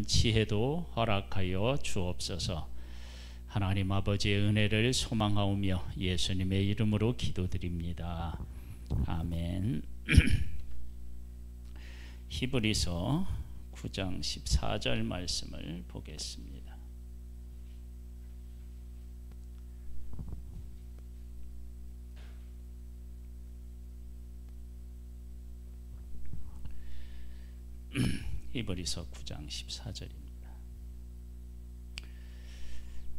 지혜도 허락하여 주옵소서. 하나님 아버지의 은혜를 소망하오며 예수님의 이름으로 기도드립니다. 아멘. 히브리서 9장 14절 말씀을 보겠습니다. 히브리서 9장 14절입니다.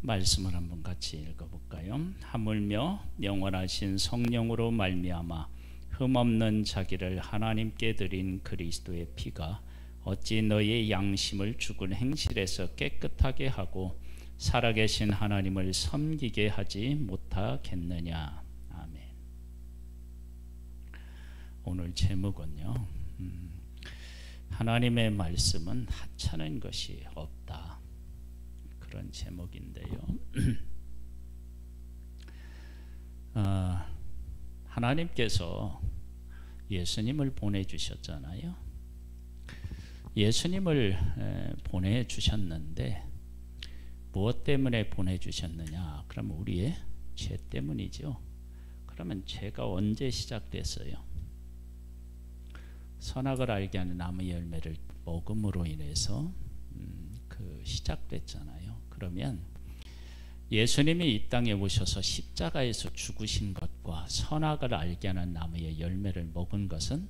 말씀을 한번 같이 읽어볼까요? 하물며 영원하신 성령으로 말미암아 흠없는 자기를 하나님께 드린 그리스도의 피가 어찌 너희의 양심을 죽은 행실에서 깨끗하게 하고 살아계신 하나님을 섬기게 하지 못하겠느냐. 아멘. 오늘 제목은요, 하나님의 말씀은 하찮은 것이 없다, 그런 제목인데요. 하나님께서 예수님을 보내주셨잖아요. 예수님을 보내주셨는데 무엇 때문에 보내주셨느냐? 그럼 우리의 죄 때문이죠. 그러면 죄가 언제 시작됐어요? 선악을 알게 하는 나무 열매를 먹음으로 인해서 시작됐잖아요. 그러면 예수님이 이 땅에 오셔서 십자가에서 죽으신 것과 선악을 알게 하는 나무의 열매를 먹은 것은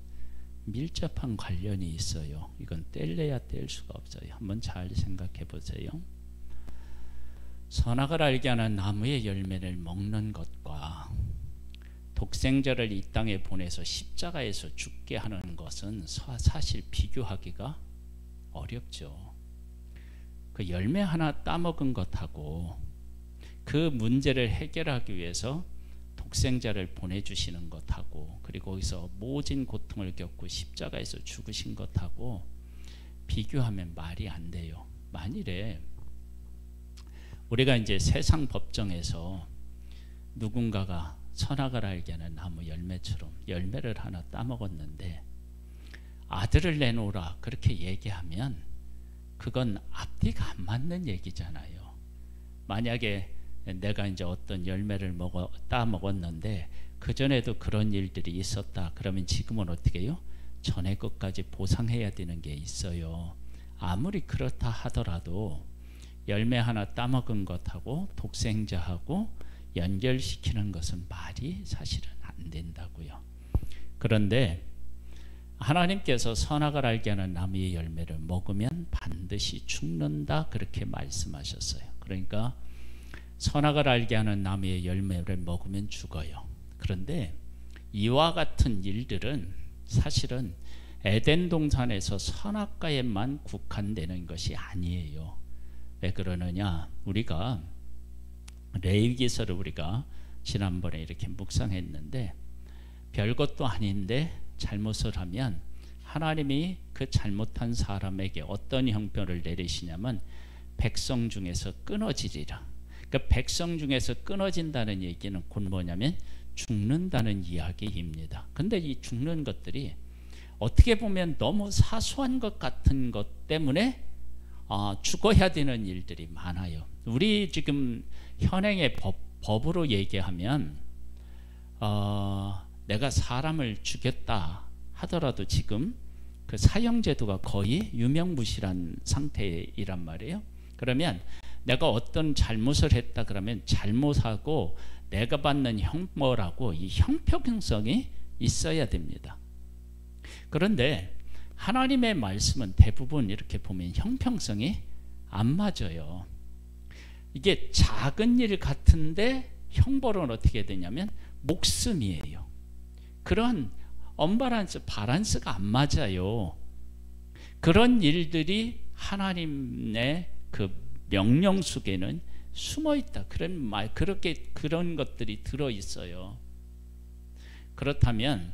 밀접한 관련이 있어요. 이건 뗄래야 뗄 수가 없어요. 한번 잘 생각해 보세요. 선악을 알게 하는 나무의 열매를 먹는 것과 독생자를 이 땅에 보내서 십자가에서 죽게 하는 것은 사실 비교하기가 어렵죠. 그 열매 하나 따먹은 것하고 그 문제를 해결하기 위해서 독생자를 보내주시는 것하고 그리고 거기서 모진 고통을 겪고 십자가에서 죽으신 것하고 비교하면 말이 안 돼요. 만일에 우리가 이제 세상 법정에서 누군가가 선악을 알게 하는 나무 열매처럼 열매를 하나 따먹었는데 아들을 내놓으라 그렇게 얘기하면 그건 앞뒤가 안 맞는 얘기잖아요. 만약에 내가 이제 어떤 열매를 따먹었는데 그전에도 그런 일들이 있었다, 그러면 지금은 어떻게 해요? 전에 것까지 보상해야 되는 게 있어요. 아무리 그렇다 하더라도 열매 하나 따먹은 것하고 독생자하고 연결시키는 것은 말이 사실은 안 된다고요. 그런데 하나님께서 선악을 알게 하는 나무의 열매를 먹으면 반드시 죽는다, 그렇게 말씀하셨어요. 그러니까 선악을 알게 하는 나무의 열매를 먹으면 죽어요. 그런데 이와 같은 일들은 사실은 에덴 동산에서 선악과에만 국한되는 것이 아니에요. 왜 그러느냐? 우리가 레위기서를 우리가 지난번에 이렇게 묵상했는데 별것도 아닌데 잘못을 하면 하나님이 그 잘못한 사람에게 어떤 형편을 내리시냐면 백성 중에서 끊어지리라. 그 백성 중에서 끊어진다는 얘기는 곧 뭐냐면 죽는다는 이야기입니다. 근데 이 죽는 것들이 어떻게 보면 너무 사소한 것 같은 것 때문에 죽어야 되는 일들이 많아요. 우리 지금 현행의 법으로 얘기하면 내가 사람을 죽였다 하더라도 지금 그 사형제도가 거의 유명무실한 상태이란 말이에요. 그러면 내가 어떤 잘못을 했다 그러면 잘못하고 내가 받는 형벌하고 이 형평성이 있어야 됩니다. 그런데 하나님의 말씀은 대부분 이렇게 보면 형평성이 안 맞아요. 이게 작은 일 같은데 형벌은 어떻게 되냐면 목숨이에요. 그런 언밸런스, 바란스가 안 맞아요. 그런 일들이 하나님의 그 명령 속에는 숨어 있다. 그런 것들이 들어 있어요. 그렇다면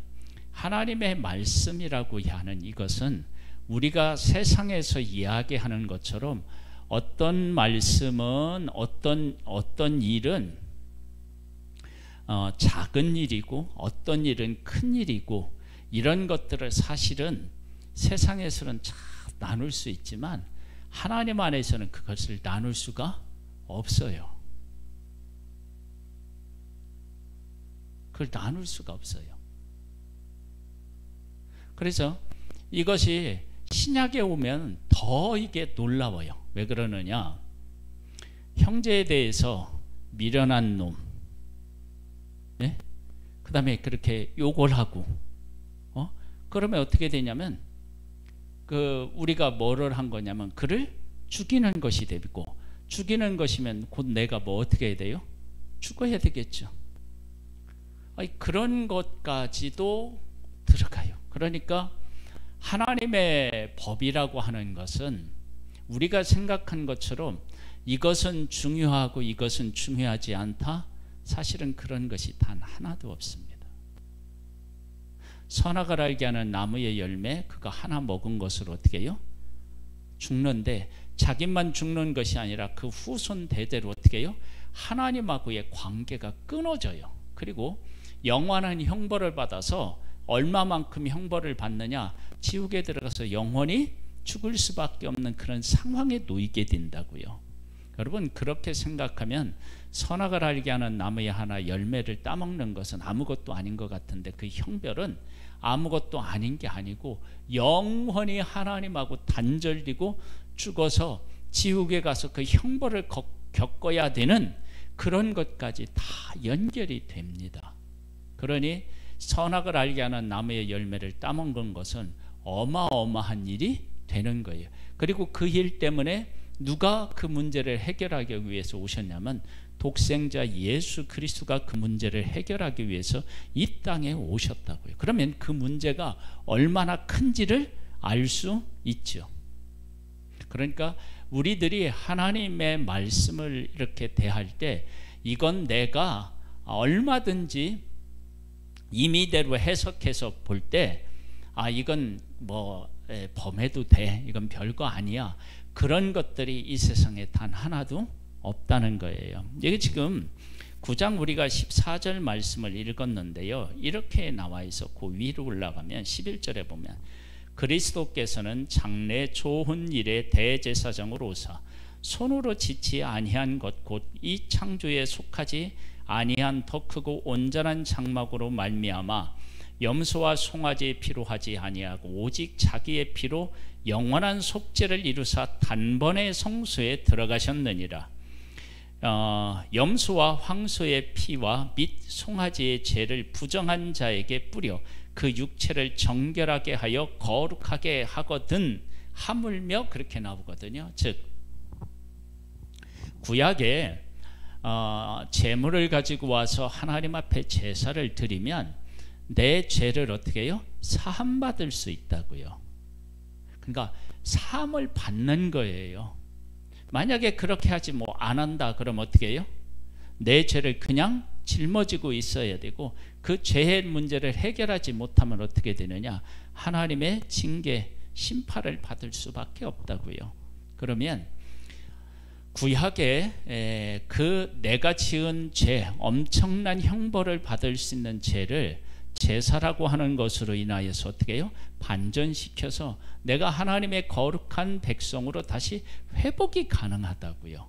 하나님의 말씀이라고 하는 이것은 우리가 세상에서 이야기하는 것처럼 어떤 말씀은 어떤 일은 작은 일이고 어떤 일은 큰 일이고 이런 것들을 사실은 세상에서는 잘 나눌 수 있지만 하나님 안에서는 그것을 나눌 수가 없어요. 그걸 나눌 수가 없어요. 그래서 이것이 신약에 오면 더 이게 놀라워요. 왜 그러느냐? 형제에 대해서 미련한 놈, 네? 그 다음에 그렇게 욕을 하고, 그러면 어떻게 되냐면, 우리가 뭐를 한 거냐면, 그를 죽이는 것이 되고, 죽이는 것이면 곧 내가 뭐 어떻게 해야 돼요? 죽어야 되겠죠. 아니, 그런 것까지도 들어가요. 그러니까 하나님의 법이라고 하는 것은 우리가 생각한 것처럼 이것은 중요하고 이것은 중요하지 않다? 사실은 그런 것이 단 하나도 없습니다. 선악을 알게 하는 나무의 열매, 그거 하나 먹은 것으로 어떻게 해요? 죽는데, 자기만 죽는 것이 아니라 그 후손 대대로 어떻게 해요? 하나님하고의 관계가 끊어져요. 그리고 영원한 형벌을 받아서 얼마만큼 형벌을 받느냐? 지옥에 들어가서 영원히 죽을 수밖에 없는 그런 상황에 놓이게 된다고요. 여러분, 그렇게 생각하면 선악을 알게 하는 나무의 하나 열매를 따먹는 것은 아무것도 아닌 것 같은데, 그 형벌은 아무것도 아닌 게 아니고 영원히 하나님하고 단절되고 죽어서 지옥에 가서 그 형벌을 겪어야 되는 그런 것까지 다 연결이 됩니다. 그러니 선악을 알게 하는 나무의 열매를 따먹는 것은 어마어마한 일이 되는 거예요. 그리고 그 일 때문에 누가 그 문제를 해결하기 위해서 오셨냐면 독생자 예수 그리스도가 그 문제를 해결하기 위해서 이 땅에 오셨다고요. 그러면 그 문제가 얼마나 큰지를 알 수 있죠. 그러니까 우리들이 하나님의 말씀을 이렇게 대할 때 이건 내가 얼마든지 임의대로 해석해서 볼 때 이건 뭐 범해도 돼, 이건 별거 아니야, 그런 것들이 이 세상에 단 하나도 없다는 거예요. 여기 지금 9장 우리가 14절 말씀을 읽었는데요, 이렇게 나와 있어. 그 위로 올라가면 11절에 보면 그리스도께서는 장래 좋은 일의 대제사장으로 오사 손으로 짓지 아니한 것 곧 이 창조에 속하지 아니한 더 크고 온전한 장막으로 말미암아 염소와 송아지의 피로 하지 아니하고 오직 자기의 피로 영원한 속죄를 이루사 단번에 성소에 들어가셨느니라. 염소와 황소의 피와 및 송아지의 죄를 부정한 자에게 뿌려 그 육체를 정결하게 하여 거룩하게 하거든 하물며, 그렇게 나오거든요. 즉 구약에 제물을 가지고 와서 하나님 앞에 제사를 드리면 내 죄를 어떻게 해요? 사함받을 수 있다고요. 그러니까 사함을 받는 거예요. 만약에 그렇게 하지 안 한다 그럼 어떻게 해요? 내 죄를 그냥 짊어지고 있어야 되고, 그 죄의 문제를 해결하지 못하면 어떻게 되느냐? 하나님의 징계, 심판을 받을 수밖에 없다고요. 그러면 구약에 그 내가 지은 죄, 엄청난 형벌을 받을 수 있는 죄를 제사라고 하는 것으로 인하여서 어떻게 해요? 반전시켜서 내가 하나님의 거룩한 백성으로 다시 회복이 가능하다고요.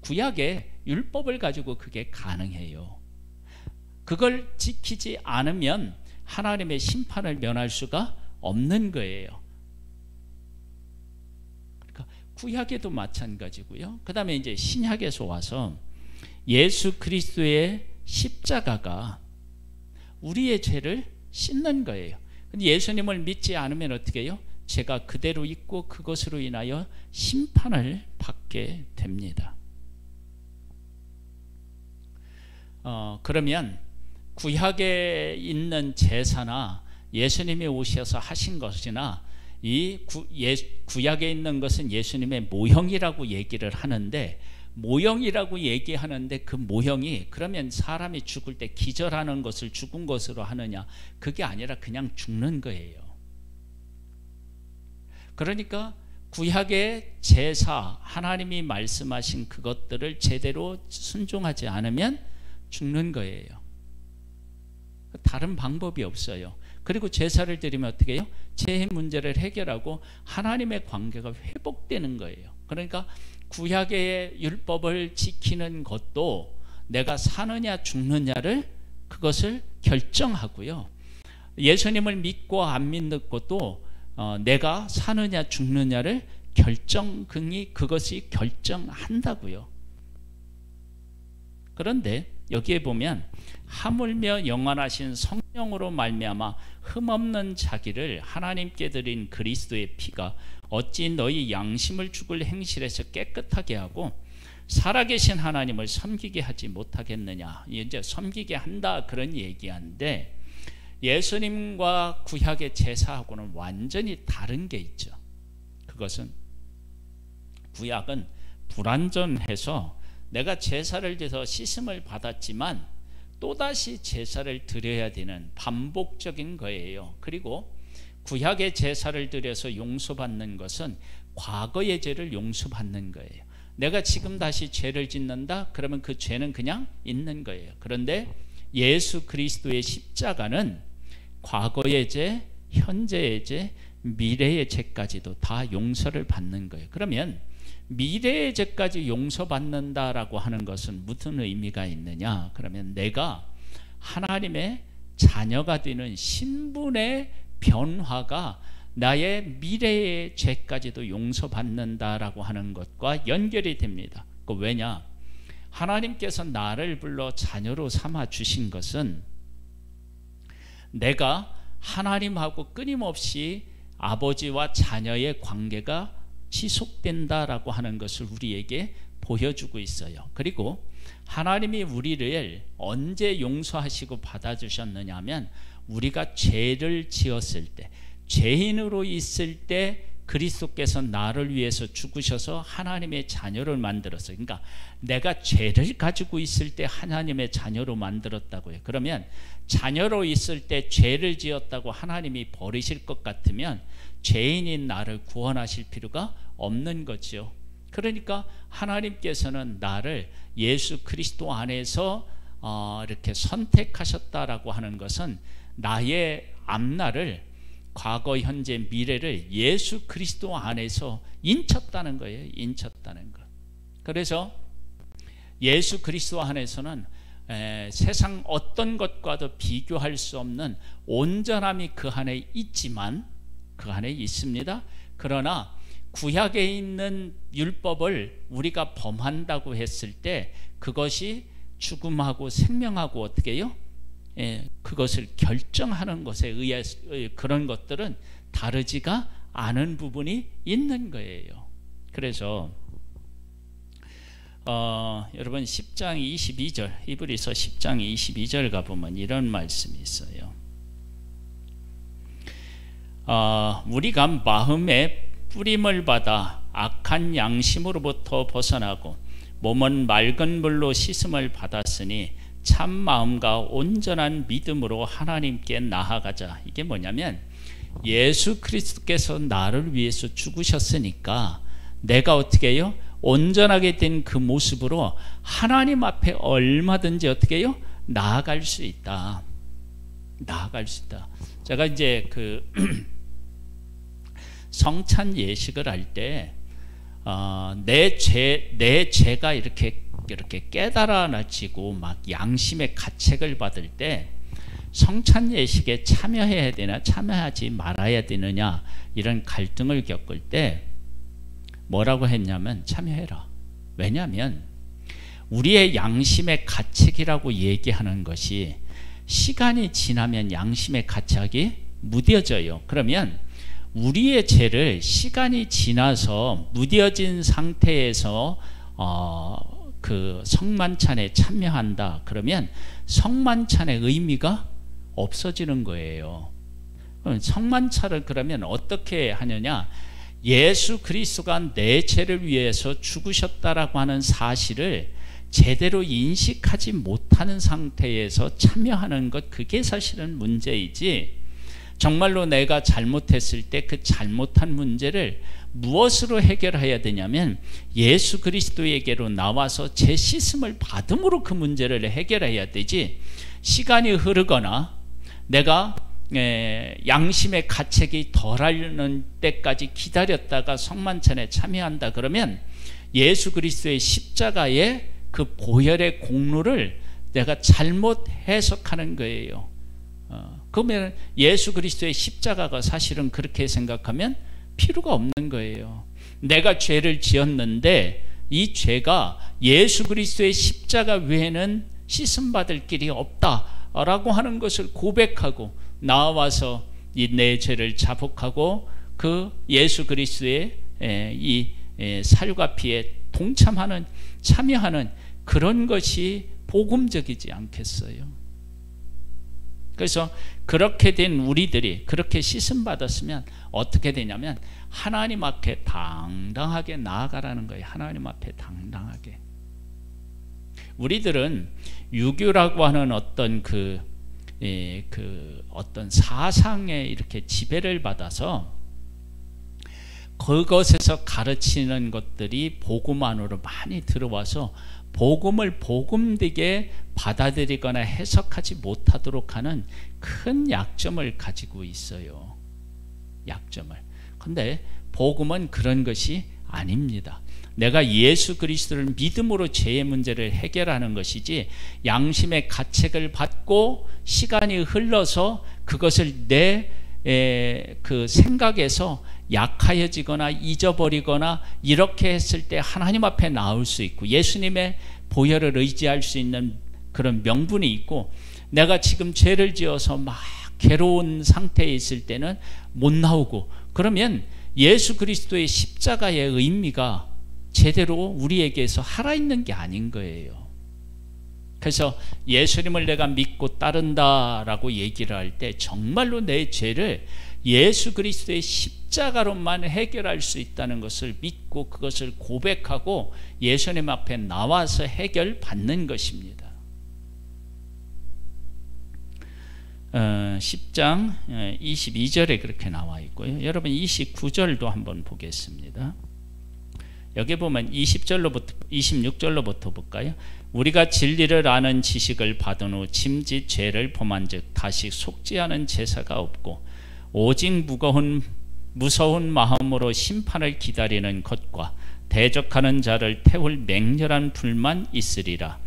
구약의 율법을 가지고 그게 가능해요. 그걸 지키지 않으면 하나님의 심판을 면할 수가 없는 거예요. 그러니까 구약에도 마찬가지고요. 그 다음에 이제 신약에서 와서 예수 그리스도의 십자가가 우리의 죄를 씻는 거예요. 근데 예수님을 믿지 않으면 어떻게 해요? 죄가 그대로 있고 그것으로 인하여 심판을 받게 됩니다. 그러면 구약에 있는 제사나 예수님이 오셔서 하신 것이나 이 구약에 있는 것은 예수님의 모형이라고 얘기를 하는데, 모형이라고 얘기하는데 그 모형이 그러면 사람이 죽을 때 기절하는 것을 죽은 것으로 하느냐? 그게 아니라 그냥 죽는 거예요. 그러니까 구약의 제사, 하나님이 말씀하신 그것들을 제대로 순종하지 않으면 죽는 거예요. 다른 방법이 없어요. 그리고 제사를 드리면 어떻게 해요? 죄의 문제를 해결하고 하나님의 관계가 회복되는 거예요. 그러니까 구약의 율법을 지키는 것도 내가 사느냐 죽느냐를 그것을 결정하고요. 예수님을 믿고 안 믿는 것도 내가 사느냐 죽느냐를 그것이 결정한다고요. 그런데 여기에 보면 하물며 영원하신 성령으로 말미암아 흠없는 자기를 하나님께 드린 그리스도의 피가 어찌 너희 양심을 죽을 행실에서 깨끗하게 하고 살아계신 하나님을 섬기게 하지 못하겠느냐. 이제 섬기게 한다 그런 얘기인데 예수님과 구약의 제사하고는 완전히 다른 게 있죠. 그것은 구약은 불완전해서 내가 제사를 드려서 씻음을 받았지만 또다시 제사를 드려야 되는 반복적인 거예요. 그리고 구약의 제사를 드려서 용서받는 것은 과거의 죄를 용서받는 거예요. 내가 지금 다시 죄를 짓는다? 그러면 그 죄는 그냥 있는 거예요. 그런데 예수 그리스도의 십자가는 과거의 죄, 현재의 죄, 미래의 죄까지도 다 용서를 받는 거예요. 그러면 미래의 죄까지 용서받는다라고 하는 것은 무슨 의미가 있느냐? 그러면 내가 하나님의 자녀가 되는 신분의 변화가 나의 미래의 죄까지도 용서받는다라고 하는 것과 연결이 됩니다. 왜냐? 하나님께서 나를 불러 자녀로 삼아 주신 것은 내가 하나님하고 끊임없이 아버지와 자녀의 관계가 지속된다라고 하는 것을 우리에게 보여주고 있어요. 그리고 하나님이 우리를 언제 용서하시고 받아주셨느냐 하면 우리가 죄를 지었을 때, 죄인으로 있을 때 그리스도께서 나를 위해서 죽으셔서 하나님의 자녀를 만들었어요. 그러니까 내가 죄를 가지고 있을 때 하나님의 자녀로 만들었다고요. 그러면 자녀로 있을 때 죄를 지었다고 하나님이 버리실 것 같으면 죄인인 나를 구원하실 필요가 없는 거죠. 그러니까 하나님께서는 나를 예수 그리스도 안에서 이렇게 선택하셨다라고 하는 것은 나의 앞날을, 과거, 현재, 미래를 예수 그리스도 안에서 인쳤다는 거예요. 인쳤다는 것. 그래서 예수 그리스도 안에서는 세상 어떤 것과도 비교할 수 없는 온전함이 그 안에 있지만, 그 안에 있습니다. 그러나 구약에 있는 율법을 우리가 범한다고 했을 때 그것이 죽음하고 생명하고 어떻게 해요? 그것을 결정하는 것에 의해서 그런 것들은 다르지가 않은 부분이 있는 거예요. 그래서 여러분 10장 22절, 히브리서 10장 22절 가보면 이런 말씀이 있어요. 우리가 마음에 뿌림을 받아 악한 양심으로부터 벗어나고 몸은 맑은 물로 씻음을 받았으니 참 마음과 온전한 믿음으로 하나님께 나아가자. 이게 뭐냐면 예수 그리스도께서 나를 위해서 죽으셨으니까 내가 어떻게 해요? 온전하게 된 그 모습으로 하나님 앞에 얼마든지 어떻게 해요? 나아갈 수 있다. 나아갈 수 있다. 제가 이제 그 성찬 예식을 할 때 내 죄가 이렇게 깨달아지고 막 양심의 가책을 받을 때 성찬 예식에 참여해야 되나 참여하지 말아야 되느냐 이런 갈등을 겪을 때 뭐라고 했냐면 참여해라. 왜냐하면 우리의 양심의 가책이라고 얘기하는 것이 시간이 지나면 양심의 가책이 무뎌져요. 그러면 우리의 죄를 시간이 지나서 무뎌진 상태에서 그 성만찬에 참여한다. 그러면 성만찬의 의미가 없어지는 거예요. 성만찬을 그러면 어떻게 하느냐? 예수 그리스도가 내 죄를 위해서 죽으셨다라고 하는 사실을 제대로 인식하지 못하는 상태에서 참여하는 것, 그게 사실은 문제이지, 정말로 내가 잘못했을 때 그 잘못한 문제를 무엇으로 해결해야 되냐면 예수 그리스도에게로 나와서 제 씻음을 받음으로 그 문제를 해결해야 되지, 시간이 흐르거나 내가 양심의 가책이 덜하는 때까지 기다렸다가 성만찬에 참여한다 그러면 예수 그리스도의 십자가의 그 보혈의 공로를 내가 잘못 해석하는 거예요. 그러면 예수 그리스도의 십자가가 사실은 그렇게 생각하면 필요가 없는 거예요. 내가 죄를 지었는데 이 죄가 예수 그리스도의 십자가 외에는 씻음받을 길이 없다라고 하는 것을 고백하고 나와서 이 내 죄를 자복하고 그 예수 그리스도의 이 살과 피에 동참하는, 참여하는 그런 것이 복음적이지 않겠어요? 그래서 그렇게 된 우리들이 그렇게 씻음 받았으면 어떻게 되냐면 하나님 앞에 당당하게 나아가라는 거예요. 하나님 앞에 당당하게. 우리들은 유교라고 하는 어떤 어떤 사상에 이렇게 지배를 받아서 그것에서 가르치는 것들이 복음 안으로 많이 들어와서 복음을 복음되게 받아들이거나 해석하지 못하도록 하는 큰 약점을 가지고 있어요. 약점을. 근데 복음은 그런 것이 아닙니다. 내가 예수 그리스도를 믿음으로 죄의 문제를 해결하는 것이지 양심의 가책을 받고 시간이 흘러서 그것을 내 그 생각에서 약하여지거나 잊어버리거나 이렇게 했을 때 하나님 앞에 나올 수 있고 예수님의 보혈을 의지할 수 있는 그런 명분이 있고 내가 지금 죄를 지어서 막 괴로운 상태에 있을 때는 못 나오고 그러면 예수 그리스도의 십자가의 의미가 제대로 우리에게서 살아있는 게 아닌 거예요. 그래서 예수님을 내가 믿고 따른다라고 얘기를 할 때 정말로 내 죄를 예수 그리스도의 십자가로만 해결할 수 있다는 것을 믿고 그것을 고백하고 예수님 앞에 나와서 해결받는 것입니다. 10장 22절에 그렇게 나와 있고요. 여러분 29절도 한번 보겠습니다. 여기 보면 26절로부터 볼까요? 우리가 진리를 아는 지식을 받은 후 짐짓 죄를 범한 즉 다시 속지 않은 제사가 없고 오직 무서운 마음으로 심판을 기다리는 것과 대적하는 자를 태울 맹렬한 불만 있으리라.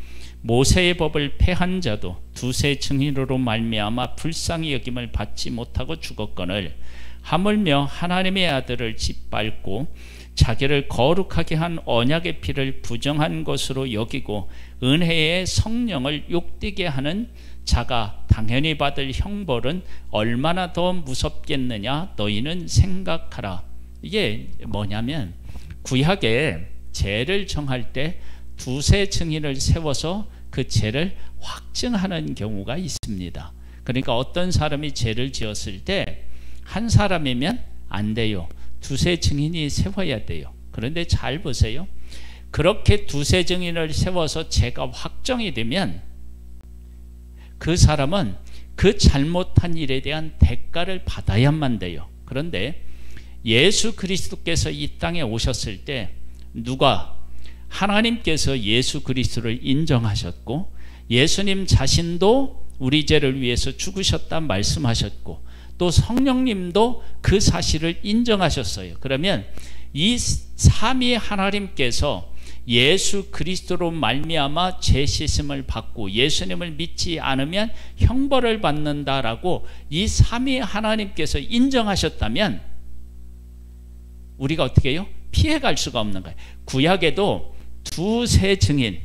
모세의 법을 폐한 자도 두세 증인으로 말미암아 불쌍히 여김을 받지 못하고 죽었거늘 하물며 하나님의 아들을 짓밟고 자기를 거룩하게 한 언약의 피를 부정한 것으로 여기고 은혜의 성령을 욕되게 하는 자가 당연히 받을 형벌은 얼마나 더 무섭겠느냐 너희는 생각하라. 이게 뭐냐면 구약에 죄를 정할 때 두세 증인을 세워서 그 죄를 확증하는 경우가 있습니다. 그러니까 어떤 사람이 죄를 지었을 때 한 사람이면 안 돼요. 두세 증인이 세워야 돼요. 그런데 잘 보세요. 그렇게 두세 증인을 세워서 죄가 확정이 되면 그 사람은 그 잘못한 일에 대한 대가를 받아야만 돼요. 그런데 예수 그리스도께서 이 땅에 오셨을 때 누가 하나님께서 예수 그리스도를 인정하셨고 예수님 자신도 우리 죄를 위해서 죽으셨다 말씀하셨고 또 성령님도 그 사실을 인정하셨어요. 그러면 이 삼위 하나님께서 예수 그리스도로 말미암아 죄 씻음을 받고 예수님을 믿지 않으면 형벌을 받는다라고 이 삼위 하나님께서 인정하셨다면 우리가 어떻게 해요? 피해갈 수가 없는 거예요. 구약에도 두세 증인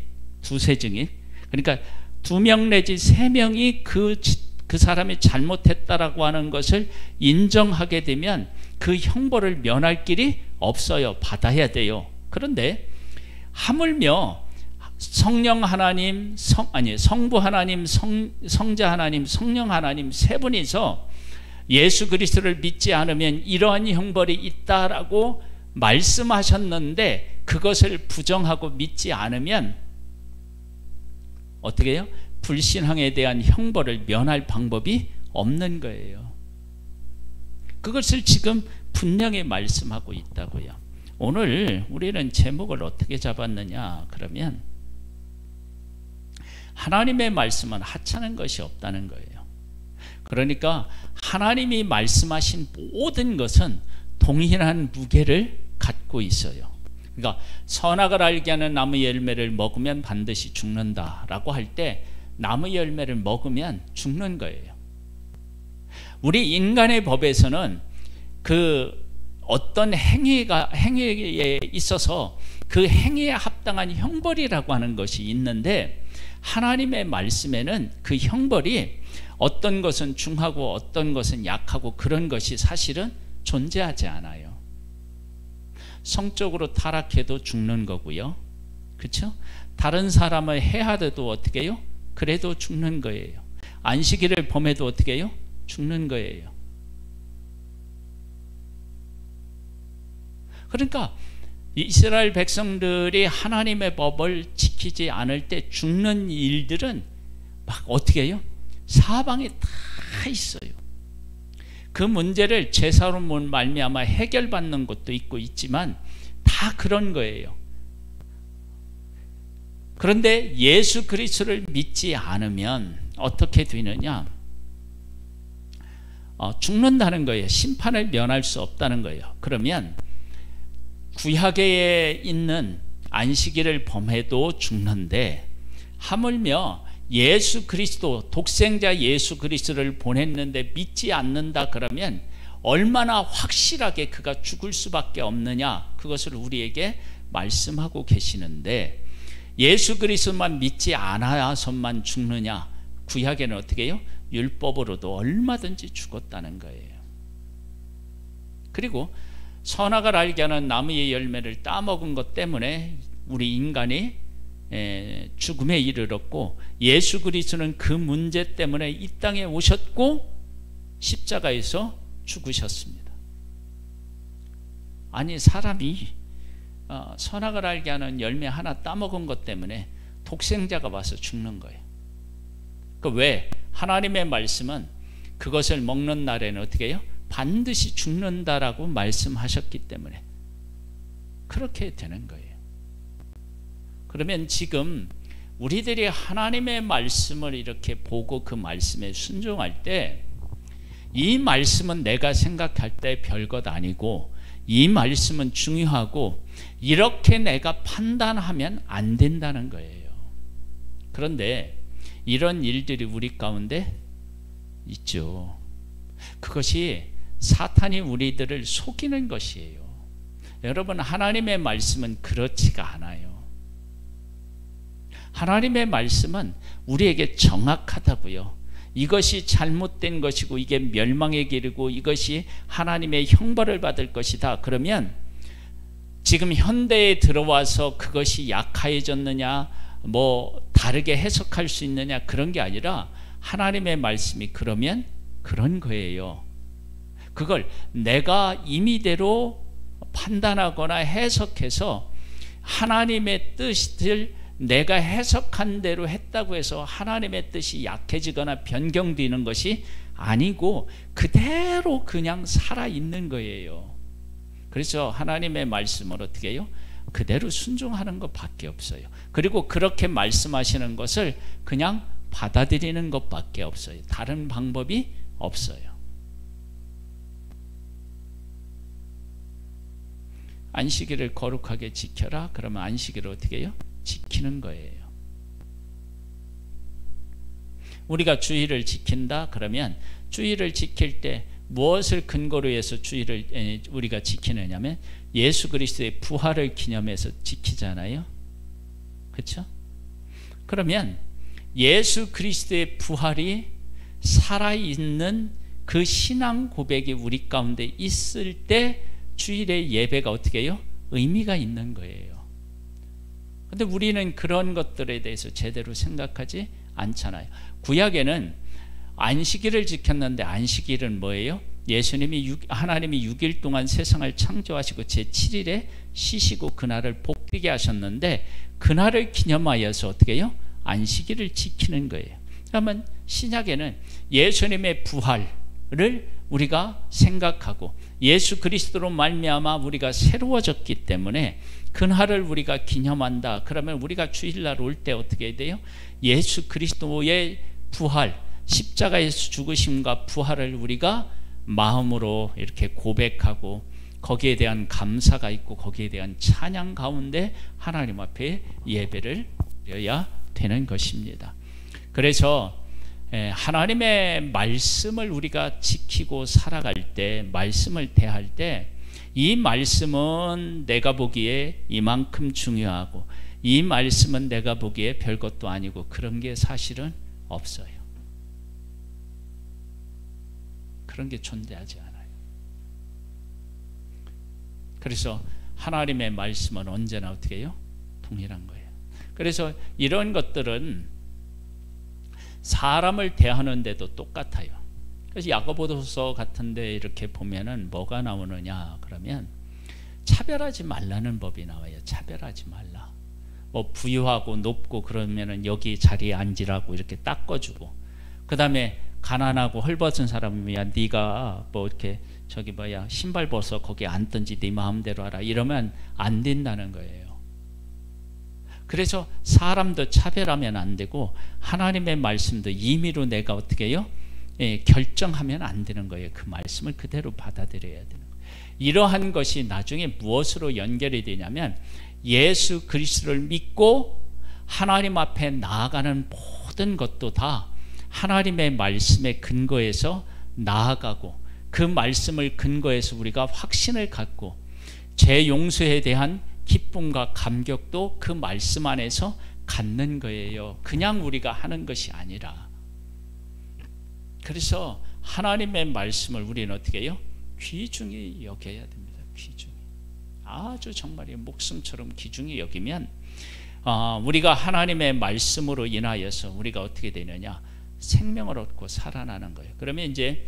그러니까 2명 내지 3명이 그 사람이 잘못했다라고 하는 것을 인정하게 되면 그 형벌을 면할 길이 없어요. 받아야 돼요. 그런데 하물며 성령 하나님, 성부 하나님, 성자 하나님, 성령 하나님 세 분이서 예수 그리스도를 믿지 않으면 이러한 형벌이 있다라고 말씀하셨는데 그것을 부정하고 믿지 않으면 어떻게 해요? 불신앙에 대한 형벌을 면할 방법이 없는 거예요. 그것을 지금 분명히 말씀하고 있다고요. 오늘 우리는 제목을 어떻게 잡았느냐 그러면 하나님의 말씀은 하찮은 것이 없다는 거예요. 그러니까 하나님이 말씀하신 모든 것은 동일한 무게를 갖고 있어요. 그러니까 선악을 알게 하는 나무의 열매를 먹으면 반드시 죽는다라고 할 때 나무의 열매를 먹으면 죽는 거예요. 우리 인간의 법에서는 그 어떤 행위에 있어서 그 행위에 합당한 형벌이라고 하는 것이 있는데, 하나님의 말씀에는 그 형벌이 어떤 것은 중하고 어떤 것은 약하고 그런 것이 사실은 존재하지 않아요. 성적으로 타락해도 죽는 거고요, 그렇죠? 다른 사람을 해하도 어떻게 해요? 그래도 죽는 거예요. 안식일을 범해도 어떻게 해요? 죽는 거예요. 그러니까 이스라엘 백성들이 하나님의 법을 지키지 않을 때 죽는 일들은 막 어떻게 해요? 사방에 다 있어요. 그 문제를 제사로 말미암아 해결받는 것도 있고 있지만 다 그런 거예요. 그런데 예수 그리스도를 믿지 않으면 어떻게 되느냐? 죽는다는 거예요. 심판을 면할 수 없다는 거예요. 그러면 구약에 있는 안식일을 범해도 죽는데, 하물며 예수 그리스도, 독생자 예수 그리스도를 보냈는데 믿지 않는다 그러면 얼마나 확실하게 그가 죽을 수밖에 없느냐, 그것을 우리에게 말씀하고 계시는데, 예수 그리스도만 믿지 않아서만 죽느냐? 구약에는 어떻게 해요? 율법으로도 얼마든지 죽었다는 거예요. 그리고 선악을 알게 하는 나무의 열매를 따먹은 것 때문에 우리 인간이 죽음에 이르렀고, 예수 그리스도는 그 문제 때문에 이 땅에 오셨고 십자가에서 죽으셨습니다. 아니, 사람이 선악을 알게 하는 열매 하나 따먹은 것 때문에 독생자가 와서 죽는 거예요. 왜? 하나님의 말씀은 그것을 먹는 날에는 어떻게 해요? 반드시 죽는다라고 말씀하셨기 때문에 그렇게 되는 거예요. 그러면 지금 우리들이 하나님의 말씀을 이렇게 보고 그 말씀에 순종할 때, 이 말씀은 내가 생각할 때 별것 아니고 이 말씀은 중요하고 이렇게 내가 판단하면 안 된다는 거예요. 그런데 이런 일들이 우리 가운데 있죠. 그것이 사탄이 우리들을 속이는 것이에요. 여러분, 하나님의 말씀은 그렇지가 않아요. 하나님의 말씀은 우리에게 정확하다고요. 이것이 잘못된 것이고 이게 멸망의 길이고 이것이 하나님의 형벌을 받을 것이다. 그러면 지금 현대에 들어와서 그것이 약해졌느냐, 뭐 다르게 해석할 수 있느냐, 그런 게 아니라 하나님의 말씀이 그러면 그런 거예요. 그걸 내가 임의대로 판단하거나 해석해서 하나님의 뜻을 내가 해석한 대로 했다고 해서 하나님의 뜻이 약해지거나 변경되는 것이 아니고 그대로 그냥 살아있는 거예요. 그래서 하나님의 말씀을 어떻게 해요? 그대로 순종하는 것밖에 없어요. 그리고 그렇게 말씀하시는 것을 그냥 받아들이는 것밖에 없어요. 다른 방법이 없어요. 안식일을 거룩하게 지켜라. 그러면 안식일을 어떻게 해요? 지키는 거예요. 우리가 주일을 지킨다 그러면 주일을 지킬 때 무엇을 근거로 해서 주일을 우리가 지키느냐면 예수 그리스도의 부활을 기념해서 지키잖아요. 그렇죠? 그러면 예수 그리스도의 부활이 살아있는 그 신앙 고백이 우리 가운데 있을 때 주일의 예배가 어떻게 해요? 의미가 있는 거예요. 근데 우리는 그런 것들에 대해서 제대로 생각하지 않잖아요. 구약에는 안식일을 지켰는데 안식일은 뭐예요? 하나님이 6일 동안 세상을 창조하시고 제7일에 쉬시고 그날을 복되게 하셨는데 그날을 기념하여서 어떻게 해요? 안식일을 지키는 거예요. 그러면 신약에는 예수님의 부활을 우리가 생각하고 예수 그리스도로 말미암아 우리가 새로워졌기 때문에 그날을 우리가 기념한다. 그러면 우리가 주일날 올 때 어떻게 해야 돼요? 예수 그리스도의 부활, 십자가에서 죽으심과 부활을 우리가 마음으로 이렇게 고백하고 거기에 대한 감사가 있고 거기에 대한 찬양 가운데 하나님 앞에 예배를 드려야 되는 것입니다. 그래서 하나님의 말씀을 우리가 지키고 살아갈 때, 말씀을 대할 때 이 말씀은 내가 보기에 이만큼 중요하고 이 말씀은 내가 보기에 별것도 아니고 그런 게 사실은 없어요. 그런 게 존재하지 않아요. 그래서 하나님의 말씀은 언제나 어떻게 해요? 동일한 거예요. 그래서 이런 것들은 사람을 대하는데도 똑같아요. 그래서 야고보서 같은데 이렇게 보면은 뭐가 나오느냐 그러면 차별하지 말라는 법이 나와요. 차별하지 말라. 뭐 부유하고 높고 그러면은 여기 자리에 앉으라고 이렇게 닦아주고, 그 다음에 가난하고 헐벗은 사람이야 네가 뭐 이렇게 저기 뭐야 신발 벗어 거기 앉든지 네 마음대로 하라 이러면 안 된다는 거예요. 그래서 사람도 차별하면 안 되고 하나님의 말씀도 임의로 내가 어떻게 해요? 결정하면 안 되는 거예요. 그 말씀을 그대로 받아들여야 되는 거예요. 이러한 것이 나중에 무엇으로 연결이 되냐면 예수 그리스도를 믿고 하나님 앞에 나아가는 모든 것도 다 하나님의 말씀의 근거에서 나아가고 그 말씀을 근거해서 우리가 확신을 갖고 죄 용서에 대한 기쁨과 감격도 그 말씀 안에서 갖는 거예요. 그냥 우리가 하는 것이 아니라. 그래서 하나님의 말씀을 우리는 어떻게 해요? 귀중히 여겨야 됩니다. 귀중히. 아주 정말 목숨처럼 귀중히 여기면 우리가 하나님의 말씀으로 인하여서 우리가 어떻게 되느냐? 생명을 얻고 살아나는 거예요. 그러면 이제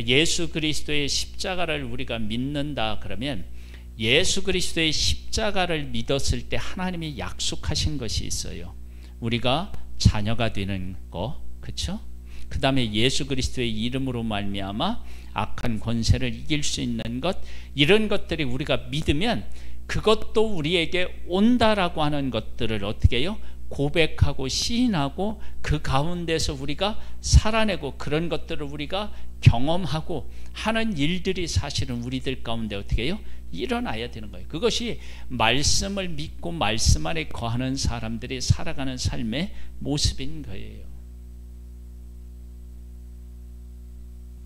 예수 그리스도의 십자가를 우리가 믿는다 그러면 예수 그리스도의 십자가를 믿었을 때 하나님이 약속하신 것이 있어요. 우리가 자녀가 되는 거, 그렇죠? 그 다음에 예수 그리스도의 이름으로 말미암아 악한 권세를 이길 수 있는 것, 이런 것들이 우리가 믿으면 그것도 우리에게 온다라고 하는 것들을 어떻게 해요? 고백하고 시인하고 그 가운데서 우리가 살아내고 그런 것들을 우리가 경험하고 하는 일들이 사실은 우리들 가운데 어떻게 해요? 일어나야 되는 거예요. 그것이 말씀을 믿고 말씀 안에 거하는 사람들이 살아가는 삶의 모습인 거예요.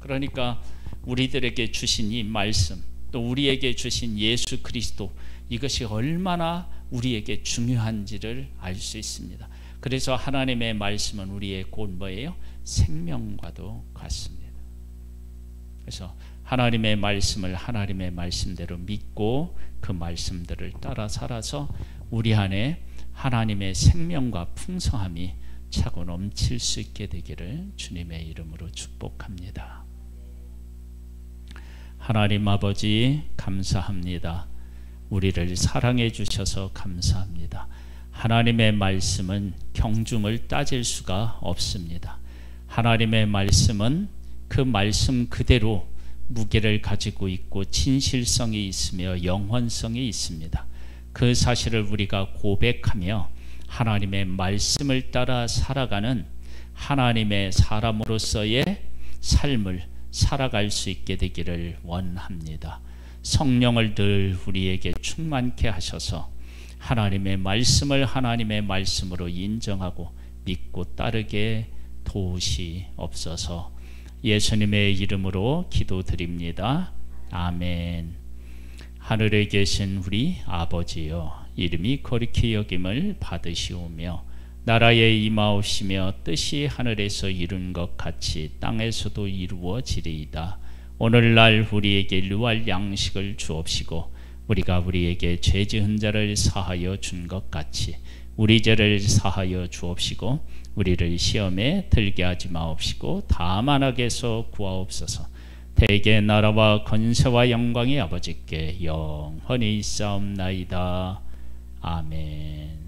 그러니까 우리들에게 주신 이 말씀, 또 우리에게 주신 예수 그리스도, 이것이 얼마나 우리에게 중요한지를 알 수 있습니다. 그래서 하나님의 말씀은 우리의 곧 뭐예요? 생명과도 같습니다. 그래서 하나님의 말씀을 하나님의 말씀대로 믿고 그 말씀들을 따라 살아서 우리 안에 하나님의 생명과 풍성함이 차고 넘칠 수 있게 되기를 주님의 이름으로 축복합니다. 하나님 아버지 감사합니다. 우리를 사랑해 주셔서 감사합니다. 하나님의 말씀은 경중을 따질 수가 없습니다. 하나님의 말씀은 그 말씀 그대로 무게를 가지고 있고 진실성이 있으며 영원성이 있습니다. 그 사실을 우리가 고백하며 하나님의 말씀을 따라 살아가는 하나님의 사람으로서의 삶을 살아갈 수 있게 되기를 원합니다. 성령을 늘 우리에게 충만케 하셔서 하나님의 말씀을 하나님의 말씀으로 인정하고 믿고 따르게 도우시옵소서. 예수님의 이름으로 기도드립니다. 아멘. 하늘에 계신 우리 아버지여, 이름이 거룩히 여김을 받으시오며 나라에 임하옵시며 뜻이 하늘에서 이룬 것 같이 땅에서도 이루어지리이다. 오늘날 우리에게 일용할 양식을 주옵시고 우리가 우리에게 죄 지은 자를 사하여 준 것 같이 우리 죄를 사하여 주옵시고 우리를 시험에 들게 하지 마옵시고 다만 악에서 구하옵소서. 대개 나라와 권세와 영광이 아버지께 영원히 있사옵나이다. 아멘.